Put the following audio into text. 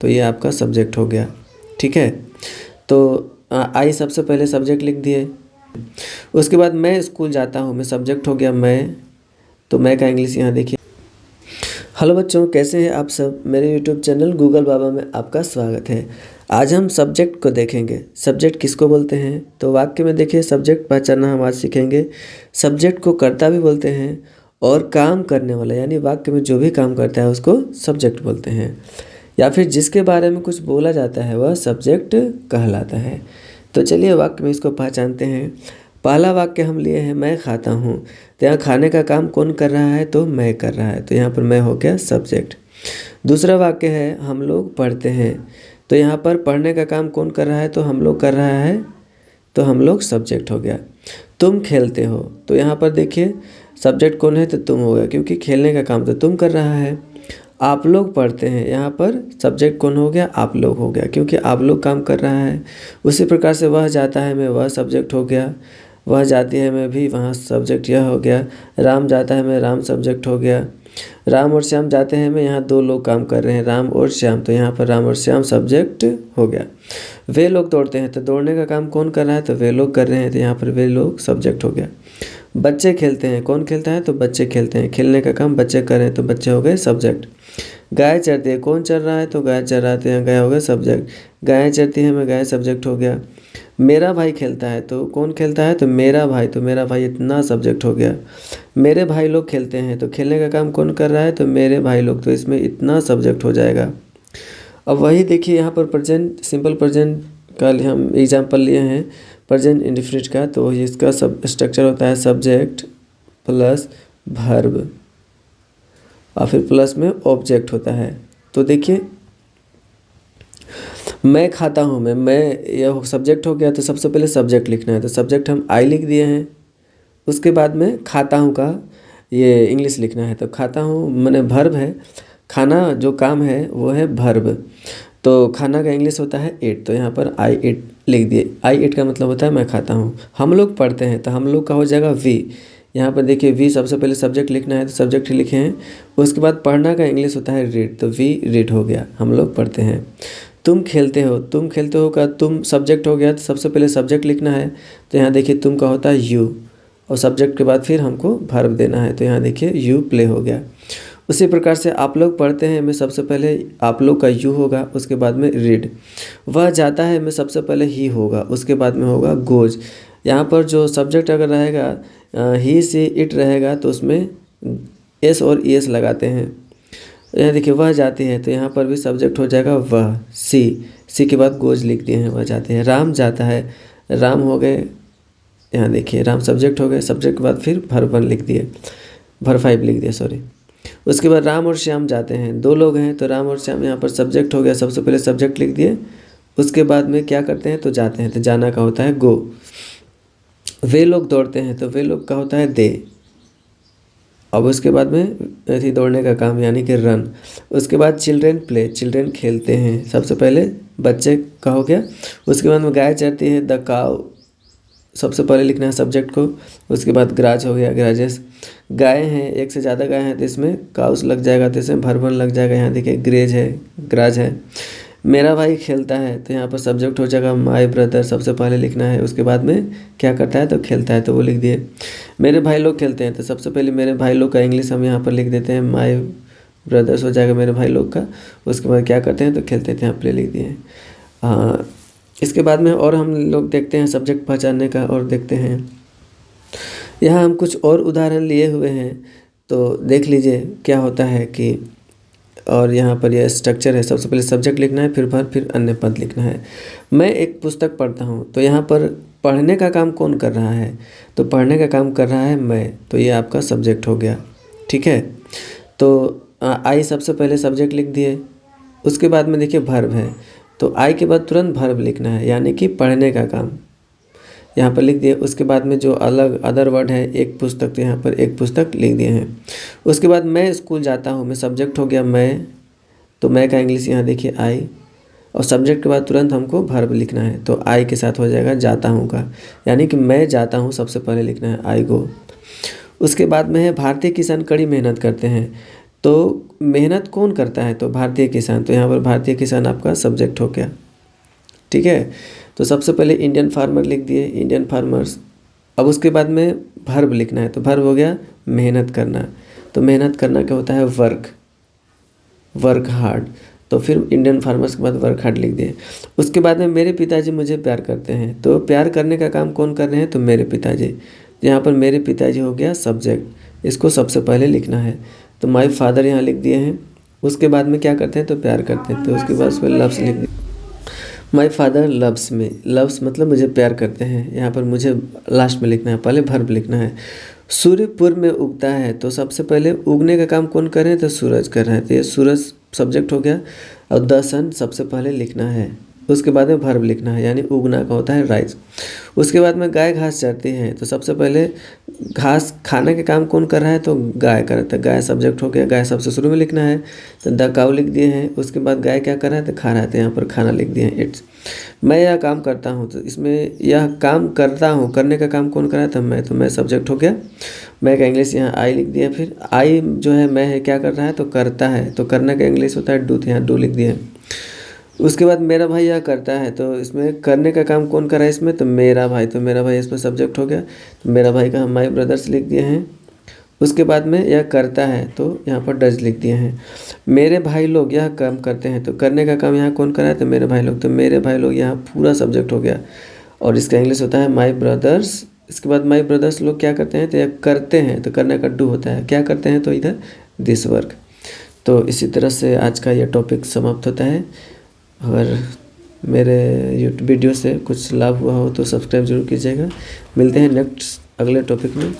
तो ये आपका सब्जेक्ट हो गया। ठीक है, तो आई सबसे पहले सब्जेक्ट लिख दिए। उसके बाद मैं स्कूल जाता हूँ, मैं सब्जेक्ट हो गया मैं, तो मैं का इंग्लिश यहाँ देखिए। हेलो बच्चों, कैसे हैं आप सब। मेरे यूट्यूब चैनल गूगल बाबा में आपका स्वागत है। आज हम सब्जेक्ट को देखेंगे। सब्जेक्ट किसको बोलते हैं, तो वाक्य में देखिए सब्जेक्ट पहचानना हम आज सीखेंगे। सब्जेक्ट को कर्ता भी बोलते हैं और काम करने वाला यानी वाक्य में जो भी काम करता है उसको सब्जेक्ट बोलते हैं, या फिर जिसके बारे में कुछ बोला जाता है वह सब्जेक्ट कहलाता है। तो चलिए वाक्य में इसको पहचानते हैं। पहला वाक्य हम लिए हैं मैं खाता हूँ, तो यहाँ खाने का काम कौन कर रहा है, तो मैं कर रहा है, तो यहाँ पर मैं हो गया सब्जेक्ट। दूसरा वाक्य है हम लोग पढ़ते हैं, तो यहाँ पर पढ़ने का काम कौन कर रहा है, तो हम लोग कर रहा है, तो हम लोग सब्जेक्ट हो गया। तुम खेलते हो, तो यहाँ पर देखिए सब्जेक्ट कौन है, तो तुम हो गया, क्योंकि खेलने का काम तो तुम कर रहा है। आप लोग पढ़ते हैं, यहाँ पर सब्जेक्ट कौन हो गया, आप लोग हो गया, क्योंकि आप लोग काम कर रहा है। उसी प्रकार से वह जाता है मैं, वह सब्जेक्ट हो गया। वह जाती है मैं भी, वहाँ सब्जेक्ट यह हो गया। राम जाता है मैं, राम सब्जेक्ट हो गया। राम और श्याम जाते हैं मैं, यहाँ दो लोग काम कर रहे हैं, राम और श्याम, तो यहाँ पर राम और श्याम सब्जेक्ट हो गया। वे लोग दौड़ते हैं, तो दौड़ने का काम कौन कर रहा है, तो वे लोग कर रहे हैं, तो यहाँ पर वे लोग सब्जेक्ट हो गया। बच्चे खेलते हैं, कौन खेलता है, तो बच्चे खेलते हैं, खेलने का काम बच्चे कर रहे हैं, तो बच्चे हो गए सब्जेक्ट। गाय चरती है, कौन चर रहा है, तो गाय चर रहा है, तो यहाँ गाय हो गया सब्जेक्ट। गायें चरती है मैं, गाय सब्जेक्ट हो गया। मेरा भाई खेलता है, तो कौन खेलता है, तो मेरा भाई, तो मेरा भाई इतना सब्जेक्ट हो गया। मेरे भाई लोग खेलते हैं, तो खेलने का काम कौन कर रहा है, तो मेरे भाई लोग, तो इसमें इतना सब्जेक्ट हो जाएगा। अब वही देखिए यहाँ पर प्रेजेंट सिंपल प्रेजेंट का हम एग्जाम्पल लिए हैं प्रेजेंट इंडेफिनिट का, तो इसका सब स्ट्रक्चर होता है सब्जेक्ट प्लस वर्ब और फिर प्लस में ऑब्जेक्ट होता है। तो देखिए मैं खाता हूँ मैं यह सब्जेक्ट हो गया, तो सबसे पहले सब्जेक्ट लिखना है, तो सब्जेक्ट हम आई लिख दिए हैं। उसके बाद में खाता हूँ का ये इंग्लिश लिखना है, तो खाता हूँ मैंने वर्ब है, खाना जो काम है वो है वर्ब, तो खाना का इंग्लिश होता है ईट, तो यहाँ पर आई ईट लिख दिए। आई ईट का मतलब होता है मैं खाता हूँ। हम लोग पढ़ते हैं, तो हम लोग का हो जाएगा वी। यहाँ पर देखिए वी सबसे पहले सब्जेक्ट लिखना है, तो सब्जेक्ट ही लिखे हैं। उसके बाद पढ़ना का इंग्लिश होता है रीड, तो वी रीड हो गया, हम लोग पढ़ते हैं। तुम खेलते हो, तुम खेलते हो का तुम सब्जेक्ट हो गया, तो सबसे पहले सब्जेक्ट लिखना है, तो यहाँ देखिए तुम का होता है यू, और सब्जेक्ट के बाद फिर हमको वर्ब देना है, तो यहाँ देखिए यू प्ले हो गया। उसी प्रकार से आप लोग पढ़ते हैं में सबसे पहले आप लोग का यू होगा, उसके बाद में रीड। वह जाता है में सबसे पहले ही होगा, उसके बाद में होगा गोज। यहाँ पर जो सब्जेक्ट अगर रहेगा ही से इट रहेगा, तो उसमें एस और ई एस लगाते हैं। यहाँ देखिए वह जाती है, तो यहाँ पर भी सब्जेक्ट हो जाएगा वह, सी के बाद गोज लिख दिए हैं, वह जाते हैं। राम जाता है, राम हो गए, यहाँ देखिए राम सब्जेक्ट हो गए, सब्जेक्ट के बाद फिर वर्ब 1 लिख दिए, वर्ब 5 लिख दिए सॉरी। उसके बाद राम और श्याम जाते हैं, दो लोग हैं, तो राम और श्याम यहाँ पर सब्जेक्ट हो गया, सबसे पहले सब्जेक्ट लिख दिए। उसके बाद में क्या करते हैं, तो जाते हैं, तो जाना का होता है गो। वे लोग दौड़ते हैं, तो वे लोग का होता है दे। अब उसके बाद में ऐसे दौड़ने का काम यानी कि रन। उसके बाद चिल्ड्रेन प्ले, चिल्ड्रेन खेलते हैं, सबसे पहले बच्चे का हो गया। उसके बाद में गाय चरती है, द काउ, सबसे पहले लिखना है सब्जेक्ट को। उसके बाद ग्राज हो गया, ग्राजेस। गाय हैं, एक से ज़्यादा गाय हैं, तो इसमें काउस लग जाएगा, तो इसमें वर्ब 1 लग जाएगा, यहाँ देखिए ग्रेज है, ग्राज है। मेरा भाई खेलता है, तो यहाँ पर सब्जेक्ट हो जाएगा माय ब्रदर, सबसे पहले लिखना है। उसके बाद में क्या करता है, तो खेलता है, तो वो लिख दिए। मेरे भाई लोग खेलते हैं, तो सबसे पहले मेरे भाई लोग का इंग्लिश हम यहाँ पर लिख देते हैं, माय ब्रदर्स हो जाएगा मेरे भाई लोग का। उसके बाद क्या करते हैं, तो खेलते थे, यहाँ पर लिख दिए। हाँ, इसके बाद में और हम लोग देखते हैं सब्जेक्ट पहचानने का, और देखते हैं यहाँ हम कुछ और उदाहरण लिए हुए हैं, तो देख लीजिए क्या होता है कि, और यहाँ पर यह स्ट्रक्चर है, सबसे पहले सब्जेक्ट लिखना है, फिर वर्ब, फिर अन्य पद लिखना है। मैं एक पुस्तक पढ़ता हूँ, तो यहाँ पर पढ़ने का काम कौन कर रहा है, तो पढ़ने का काम कर रहा है मैं, तो ये आपका सब्जेक्ट हो गया। ठीक है, तो आई सबसे पहले सब्जेक्ट लिख दिए। उसके बाद में देखिए वर्ब है, तो आई के बाद तुरंत वर्ब लिखना है, यानी कि पढ़ने का काम यहाँ पर लिख दिए। उसके बाद में जो अलग अदर वर्ड है, एक पुस्तक, तो यहाँ पर एक पुस्तक लिख दिए हैं। उसके बाद मैं स्कूल जाता हूँ, मैं सब्जेक्ट हो गया मैं, तो मैं का इंग्लिश यहाँ देखिए आई, और सब्जेक्ट के बाद तुरंत हमको वर्ब लिखना है, तो आई के साथ हो जाएगा जाता हूँ का, यानी कि मैं जाता हूँ सबसे पहले लिखना है आई गो। उसके बाद में है भारतीय किसान कड़ी मेहनत करते हैं, तो मेहनत कौन करता है, तो भारतीय किसान। तो यहाँ पर भारतीय किसान आपका सब्जेक्ट हो गया। ठीक है, तो सबसे पहले इंडियन फार्मर लिख दिए, इंडियन फार्मर्स। अब उसके बाद में वर्ब लिखना है, तो वर्ब हो गया मेहनत करना। तो मेहनत करना क्या होता है, वर्क हार्ड। तो फिर इंडियन फार्मर्स के बाद वर्क हार्ड लिख दिए। उसके बाद में मेरे पिताजी मुझे प्यार करते हैं। तो प्यार करने का काम कौन कर रहे हैं, तो मेरे पिताजी। यहाँ पर मेरे पिताजी हो गया सब्जेक्ट, इसको सबसे पहले लिखना है। तो माय फादर यहाँ लिख दिए हैं। उसके बाद में क्या करते हैं, तो प्यार करते हैं, तो उसके बाद उसमें लव्स लिख दिए। माय फादर लव्स में, लव्स मतलब मुझे प्यार करते हैं। यहाँ पर मुझे लास्ट में लिखना है, पहले वर्ब लिखना है। सूर्य पूर्व में उगता है, तो सबसे पहले उगने का काम कौन कर रहे हैं, तो सूरज कर रहे हैं। तो ये सूरज सब्जेक्ट हो गया। और द सन सबसे पहले लिखना है। उसके बाद में वर्ब लिखना है, यानी उगना का होता है राइज। उसके बाद में गाय घास चरती है, तो सबसे पहले घास खाने के काम कौन कर रहा है, तो गाय कर रहा है। तो गाय सब्जेक्ट हो गया, गाय सबसे शुरू में लिखना है। तो द काऊ लिख दिए हैं। उसके बाद गाय क्या कर रहा है, तो खा रहा है। तो यहाँ पर खाना लिख दिए हैं, इट्स। मैं यह काम करता हूँ, तो इसमें यह काम करता हूँ, करने का काम कौन कर रहा है, तो मैं। तो मैं सब्जेक्ट हो गया। मैं का इंग्लिश यहाँ आई लिख दिया। फिर आई जो है मैं है, क्या कर रहा है, तो करता है। तो करने का इंग्लिश होता है डू, तो यहाँ डू लिख दिया। उसके बाद मेरा भाई यह करता है, तो इसमें करने का काम कौन कर रहा है इसमें, तो मेरा भाई। तो मेरा भाई इसमें सब्जेक्ट हो गया। तो मेरा भाई का हम माई ब्रदर्स लिख दिए हैं। उसके बाद में यह करता है, तो यहाँ पर डज लिख दिए हैं। मेरे भाई लोग यह काम करते हैं, तो करने का काम यहाँ कौन कर रहा है, तो मेरे भाई लोग। तो मेरे भाई लोग यहाँ पूरा सब्जेक्ट हो गया। और इसका इंग्लिश होता है माई ब्रदर्स। इसके बाद माई ब्रदर्स लोग क्या करते हैं, तो यह करते हैं। तो करने का डू होता है, क्या करते हैं, तो इधर दिस वर्क। तो इसी तरह से आज का यह टॉपिक समाप्त होता है। अगर मेरे यूट्यूब वीडियो से कुछ लाभ हुआ हो तो सब्सक्राइब जरूर कीजिएगा। मिलते हैं नेक्स्ट अगले टॉपिक में।